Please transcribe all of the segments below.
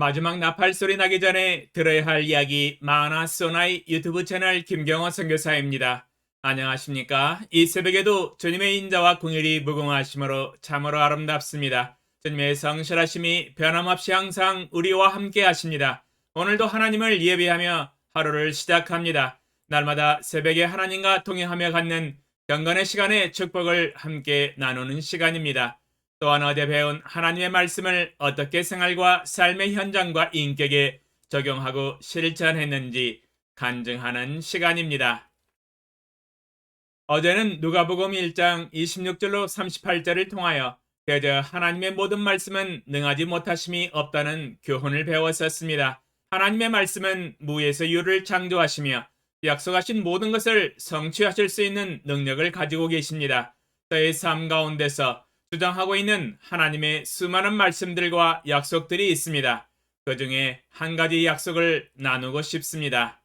마지막 나팔 소리 나기 전에 들어야 할 이야기 마하나 소나이 유튜브 채널 김경호 선교사입니다. 안녕하십니까? 이 새벽에도 주님의 인자와 긍휼이 무궁하심으로 참으로 아름답습니다. 주님의 성실하심이 변함없이 항상 우리와 함께 하십니다. 오늘도 하나님을 예배하며 하루를 시작합니다. 날마다 새벽에 하나님과 동행하며 갖는 경건의 시간의 축복을 함께 나누는 시간입니다. 또한 어제 배운 하나님의 말씀을 어떻게 생활과 삶의 현장과 인격에 적용하고 실천했는지 간증하는 시간입니다. 어제는 누가복음 1장 26절로 38절을 통하여 그저 하나님의 모든 말씀은 능하지 못하심이 없다는 교훈을 배웠었습니다. 하나님의 말씀은 무에서 유를 창조하시며 약속하신 모든 것을 성취하실 수 있는 능력을 가지고 계십니다. 저의 삶 가운데서 주장하고 있는 하나님의 수많은 말씀들과 약속들이 있습니다. 그 중에 한 가지 약속을 나누고 싶습니다.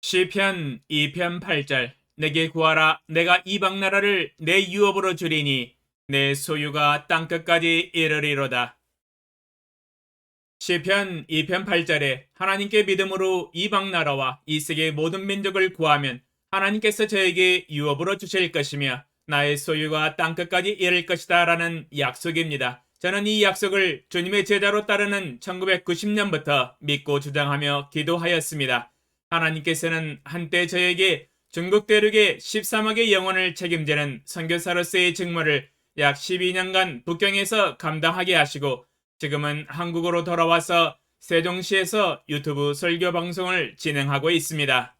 시편 2편 8절 내게 구하라 내가 이방 나라를 내 유업으로 주리니 내 소유가 땅끝까지 이르리로다. 시편 2편 8절에 하나님께 믿음으로 이방 나라와 이 세계의 모든 민족을 구하면 하나님께서 저에게 유업으로 주실 것이며 나의 소유가 땅끝까지 이를 것이다 라는 약속입니다. 저는 이 약속을 주님의 제자로 따르는 1990년부터 믿고 주장하며 기도하였습니다. 하나님께서는 한때 저에게 중국 대륙의 13억의 영혼을 책임지는 선교사로서의 직무를 약 12년간 북경에서 감당하게 하시고 지금은 한국으로 돌아와서 세종시에서 유튜브 설교 방송을 진행하고 있습니다.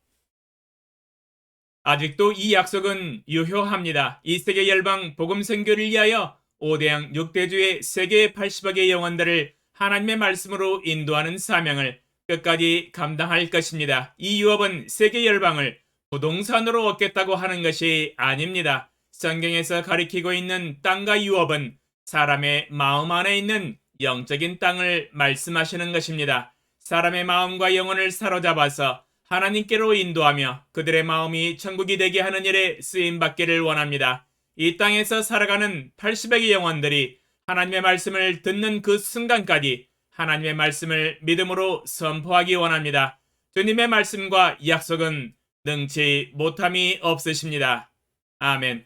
아직도 이 약속은 유효합니다. 이 세계 열방 복음 선교를 위하여 5대양 6대주의 세계 80억의 영혼들을 하나님의 말씀으로 인도하는 사명을 끝까지 감당할 것입니다. 이 유업은 세계 열방을 부동산으로 얻겠다고 하는 것이 아닙니다. 성경에서 가리키고 있는 땅과 유업은 사람의 마음 안에 있는 영적인 땅을 말씀하시는 것입니다. 사람의 마음과 영혼을 사로잡아서 하나님께로 인도하며 그들의 마음이 천국이 되게 하는 일에 쓰임받기를 원합니다. 이 땅에서 살아가는 80억의 영혼들이 하나님의 말씀을 듣는 그 순간까지 하나님의 말씀을 믿음으로 선포하기 원합니다. 주님의 말씀과 약속은 능치 못함이 없으십니다. 아멘.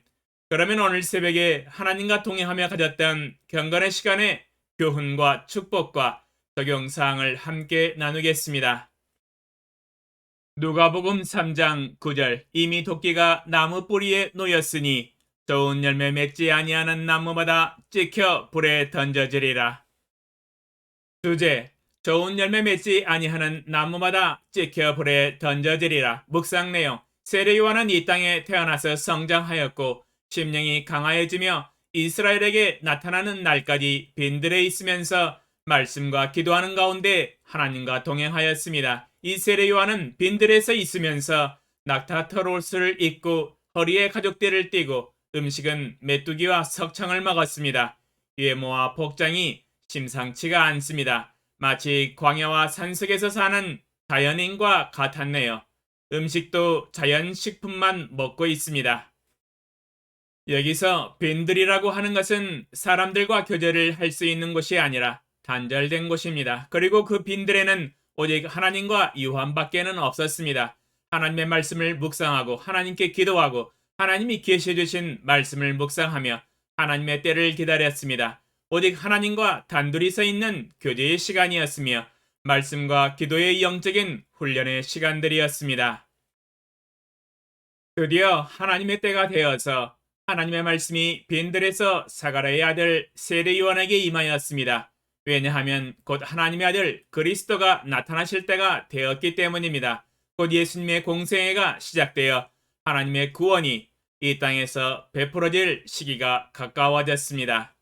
그러면 오늘 새벽에 하나님과 동행하며 가졌던 경건의 시간에 교훈과 축복과 적용사항을 함께 나누겠습니다. 누가복음 3장 9절 이미 도끼가 나무 뿌리에 놓였으니 좋은 열매 맺지 아니하는 나무마다 찍혀 불에 던져지리라. 주제 좋은 열매 맺지 아니하는 나무마다 찍혀 불에 던져지리라. 묵상 내용 세례 요한은 이 땅에 태어나서 성장하였고 심령이 강하여지며 이스라엘에게 나타나는 날까지 빈들에 있으면서 말씀과 기도하는 가운데 하나님과 동행하였습니다. 이 세례 요한은 빈들에서 있으면서 낙타 털옷을 입고 허리에 가죽띠를 띠고 음식은 메뚜기와 석청을 먹었습니다. 외모와 복장이 심상치가 않습니다. 마치 광야와 산속에서 사는 자연인과 같았네요. 음식도 자연식품만 먹고 있습니다. 여기서 빈들이라고 하는 것은 사람들과 교제를 할 수 있는 곳이 아니라 단절된 곳입니다. 그리고 그 빈들에는 오직 하나님과 유한밖에는 없었습니다. 하나님의 말씀을 묵상하고 하나님께 기도하고 하나님이 계시해 주신 말씀을 묵상하며 하나님의 때를 기다렸습니다. 오직 하나님과 단둘이 서 있는 교제의 시간이었으며 말씀과 기도의 영적인 훈련의 시간들이었습니다. 드디어 하나님의 때가 되어서 하나님의 말씀이 빈들에서 사가랴의 아들 세례 요한에게 임하였습니다. 왜냐하면 곧 하나님의 아들 그리스도가 나타나실 때가 되었기 때문입니다. 곧 예수님의 공생애가 시작되어 하나님의 구원이 이 땅에서 베풀어질 시기가 가까워졌습니다.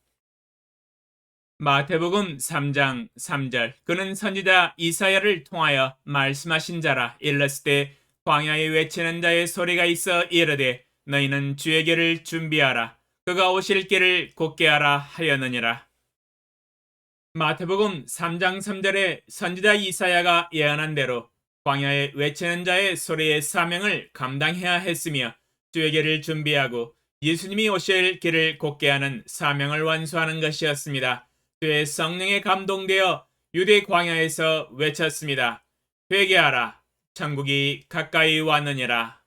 마태복음 3장 3절 그는 선지자 이사야를 통하여 말씀하신 자라. 일렀을 때 광야에 외치는 자의 소리가 있어 이르되 너희는 주의 길을 준비하라. 그가 오실 길을 곧게 하라 하였느니라. 마태복음 3장 3절에 선지자 이사야가 예언한 대로 광야에 외치는 자의 소리의 사명을 감당해야 했으며 주의 길을 준비하고 예수님이 오실 길을 곧게 하는 사명을 완수하는 것이었습니다. 주의 성령에 감동되어 유대 광야에서 외쳤습니다. 회개하라. 천국이 가까이 왔느니라.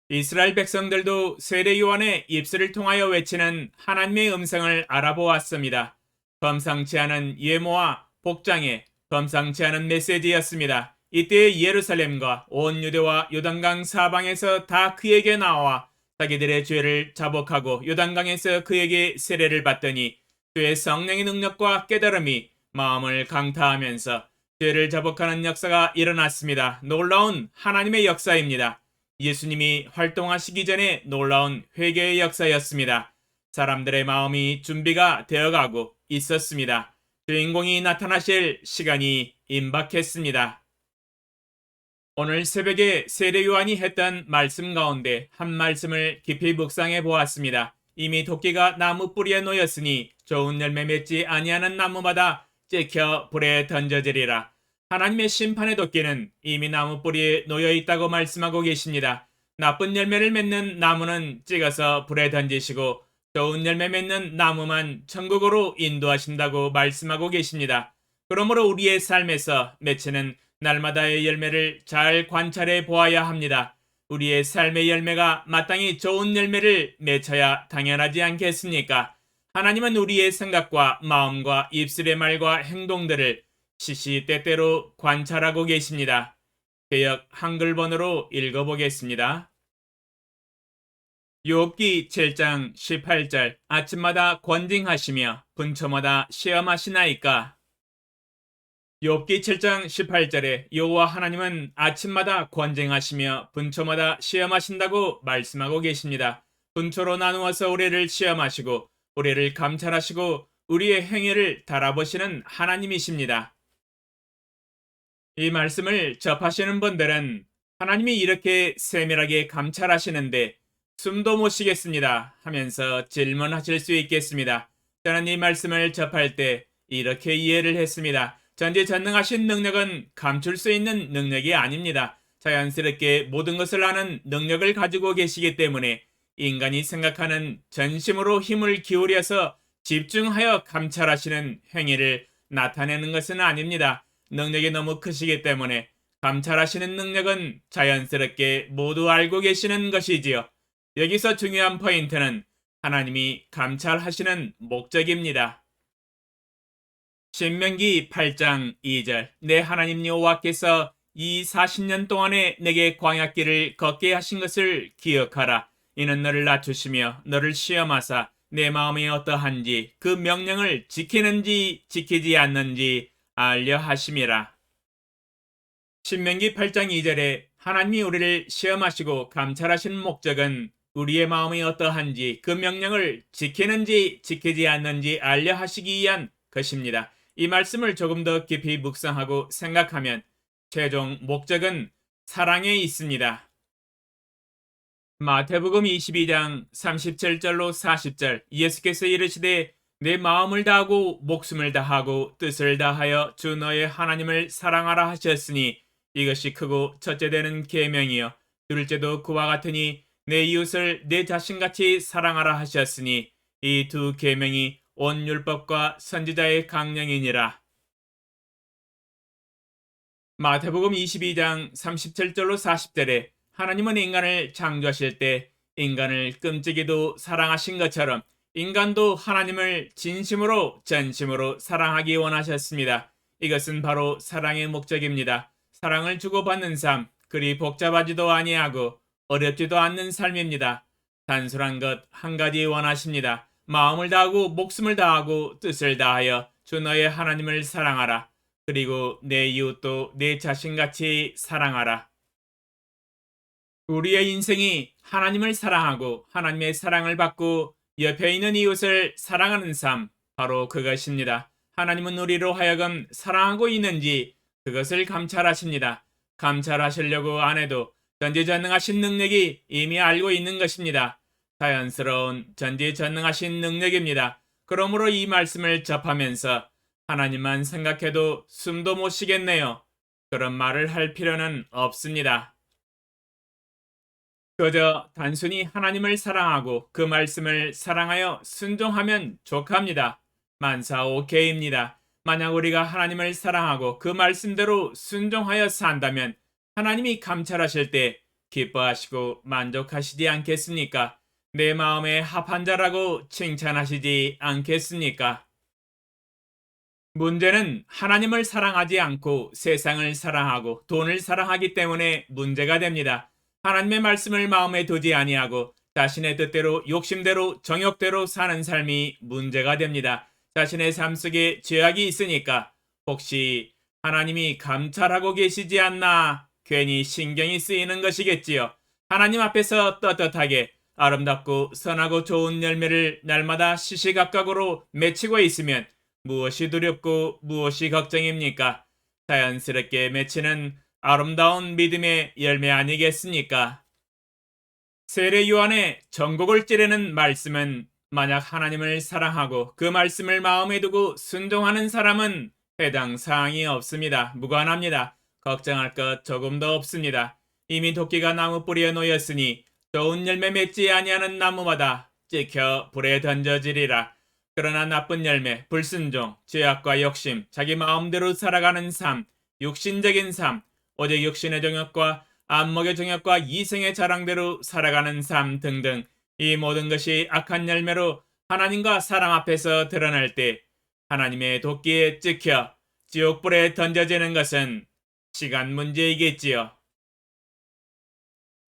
이스라엘 백성들도 세례 요한의 입술을 통하여 외치는 하나님의 음성을 알아보았습니다. 범상치 않은 예모와 복장에 범상치 않은 메시지였습니다. 이때 예루살렘과 온 유대와 요단강 사방에서 다 그에게 나와 자기들의 죄를 자복하고 요단강에서 그에게 세례를 받더니 주의 성령의 능력과 깨달음이 마음을 강타하면서 죄를 자복하는 역사가 일어났습니다. 놀라운 하나님의 역사입니다. 예수님이 활동하시기 전에 놀라운 회개의 역사였습니다. 사람들의 마음이 준비가 되어가고 있었습니다. 주인공이 나타나실 시간이 임박했습니다. 오늘 새벽에 세례 요한이 했던 말씀 가운데 한 말씀을 깊이 묵상해 보았습니다. 이미 도끼가 나무 뿌리에 놓였으니 좋은 열매 맺지 아니하는 나무마다 찍혀 불에 던져지리라. 하나님의 심판의 도끼는 이미 나무 뿌리에 놓여 있다고 말씀하고 계십니다. 나쁜 열매를 맺는 나무는 찍어서 불에 던지시고 좋은 열매 맺는 나무만 천국으로 인도하신다고 말씀하고 계십니다. 그러므로 우리의 삶에서 맺히는 날마다의 열매를 잘 관찰해 보아야 합니다. 우리의 삶의 열매가 마땅히 좋은 열매를 맺어야 당연하지 않겠습니까? 하나님은 우리의 생각과 마음과 입술의 말과 행동들을 시시때때로 관찰하고 계십니다. 개역 한글번호로 읽어보겠습니다. 욥기 7장 18절 아침마다 권징하시며 분초마다 시험하시나이까. 욥기 7장 18절에 여호와 하나님은 아침마다 권징하시며 분초마다 시험하신다고 말씀하고 계십니다. 분초로 나누어서 우리를 시험하시고 우리를 감찰하시고 우리의 행위를 달아보시는 하나님이십니다. 이 말씀을 접하시는 분들은 하나님이 이렇게 세밀하게 감찰하시는데 숨도 못 쉬겠습니다 하면서 질문하실 수 있겠습니다. 저는 이 말씀을 접할 때 이렇게 이해를 했습니다. 전지전능하신 능력은 감출 수 있는 능력이 아닙니다. 자연스럽게 모든 것을 아는 능력을 가지고 계시기 때문에 인간이 생각하는 전심으로 힘을 기울여서 집중하여 감찰하시는 행위를 나타내는 것은 아닙니다. 능력이 너무 크시기 때문에 감찰하시는 능력은 자연스럽게 모두 알고 계시는 것이지요. 여기서 중요한 포인트는 하나님이 감찰하시는 목적입니다. 신명기 8장 2절 내 하나님 여호와께서 이 40년 동안에 내게 광야길을 걷게 하신 것을 기억하라. 이는 너를 낮추시며 너를 시험하사 내 마음이 어떠한지 그 명령을 지키는지 지키지 않는지 알려 하심이라. 신명기 8장 2절에 하나님이 우리를 시험하시고 감찰하시는 목적은 우리의 마음이 어떠한지 그 명령을 지키는지 지키지 않는지 알려 하시기 위한 것입니다. 이 말씀을 조금 더 깊이 묵상하고 생각하면 최종 목적은 사랑에 있습니다. 마태복음 22장 37절로 40절 예수께서 이르시되 내 마음을 다하고 목숨을 다하고 뜻을 다하여 주 너의 하나님을 사랑하라 하셨으니 이것이 크고 첫째 되는 계명이요 둘째도 그와 같으니 내 이웃을 내 자신같이 사랑하라 하셨으니 이 두 계명이 온 율법과 선지자의 강령이니라. 마태복음 22장 37절로 40절에 하나님은 인간을 창조하실 때 인간을 끔찍이도 사랑하신 것처럼 인간도 하나님을 진심으로 전심으로 사랑하기 원하셨습니다. 이것은 바로 사랑의 목적입니다. 사랑을 주고받는 삶, 그리 복잡하지도 아니하고 어렵지도 않는 삶입니다. 단순한 것 한 가지 원하십니다. 마음을 다하고 목숨을 다하고 뜻을 다하여 주 너의 하나님을 사랑하라. 그리고 내 이웃도 내 자신같이 사랑하라. 우리의 인생이 하나님을 사랑하고 하나님의 사랑을 받고 옆에 있는 이웃을 사랑하는 삶, 바로 그것입니다. 하나님은 우리로 하여금 사랑하고 있는지 그것을 감찰하십니다. 감찰하시려고 안 해도 전지전능하신 능력이 이미 알고 있는 것입니다. 자연스러운 전지전능하신 능력입니다. 그러므로 이 말씀을 접하면서 하나님만 생각해도 숨도 못 쉬겠네요. 그런 말을 할 필요는 없습니다. 그저 단순히 하나님을 사랑하고 그 말씀을 사랑하여 순종하면 족합니다. 만사오케이입니다. 만약 우리가 하나님을 사랑하고 그 말씀대로 순종하여 산다면 하나님이 감찰하실 때 기뻐하시고 만족하시지 않겠습니까? 내 마음에 합한 자라고 칭찬하시지 않겠습니까? 문제는 하나님을 사랑하지 않고 세상을 사랑하고 돈을 사랑하기 때문에 문제가 됩니다. 하나님의 말씀을 마음에 두지 아니하고 자신의 뜻대로 욕심대로 정욕대로 사는 삶이 문제가 됩니다. 자신의 삶 속에 죄악이 있으니까 혹시 하나님이 감찰하고 계시지 않나 괜히 신경이 쓰이는 것이겠지요. 하나님 앞에서 떳떳하게 아름답고 선하고 좋은 열매를 날마다 시시각각으로 맺히고 있으면 무엇이 두렵고 무엇이 걱정입니까? 자연스럽게 맺히는 아름다운 믿음의 열매 아니겠습니까? 세례 요한의 전곡을 찌르는 말씀은 만약 하나님을 사랑하고 그 말씀을 마음에 두고 순종하는 사람은 해당 사항이 없습니다. 무관합니다. 걱정할 것 조금도 없습니다. 이미 도끼가 나무 뿌리에 놓였으니 좋은 열매 맺지 아니하는 나무마다 찍혀 불에 던져지리라. 그러나 나쁜 열매, 불순종, 죄악과 욕심, 자기 마음대로 살아가는 삶, 육신적인 삶, 오직 육신의 정욕과 안목의 정욕과 이생의 자랑대로 살아가는 삶 등등 이 모든 것이 악한 열매로 하나님과 사람 앞에서 드러날 때 하나님의 도끼에 찍혀 지옥불에 던져지는 것은 시간 문제이겠지요.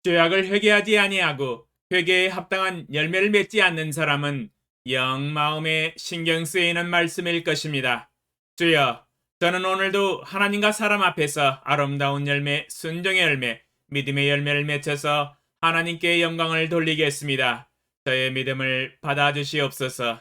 죄악을 회개하지 아니하고 회개에 합당한 열매를 맺지 않는 사람은 영 마음에 신경 쓰이는 말씀일 것입니다. 주여, 저는 오늘도 하나님과 사람 앞에서 아름다운 열매, 순종의 열매, 믿음의 열매를 맺혀서 하나님께 영광을 돌리겠습니다. 저의 믿음을 받아주시옵소서.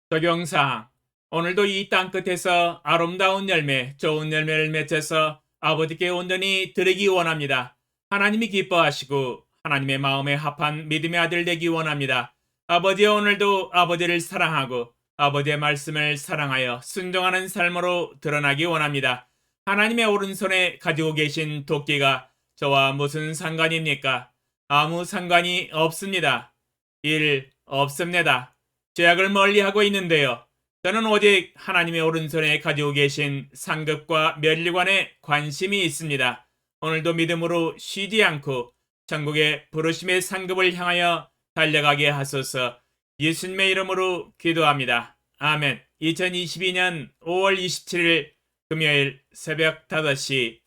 적용사항. 오늘도 이 땅 끝에서 아름다운 열매, 좋은 열매를 맺혀서 아버지께 온전히 드리기 원합니다. 하나님이 기뻐하시고 하나님의 마음에 합한 믿음의 아들 되기 원합니다. 아버지, 오늘도 아버지를 사랑하고 아버지의 말씀을 사랑하여 순종하는 삶으로 드러나기 원합니다. 하나님의 오른손에 가지고 계신 도끼가 저와 무슨 상관입니까? 아무 상관이 없습니다. 일 없습니다. 죄악을 멀리하고 있는데요. 저는 오직 하나님의 오른손에 가지고 계신 상급과 면류관에 관심이 있습니다. 오늘도 믿음으로 쉬지 않고 천국의 부르심의 상급을 향하여 달려가게 하소서. 예수님의 이름으로 기도합니다. 아멘. 2022년 5월 27일 금요일 새벽 5시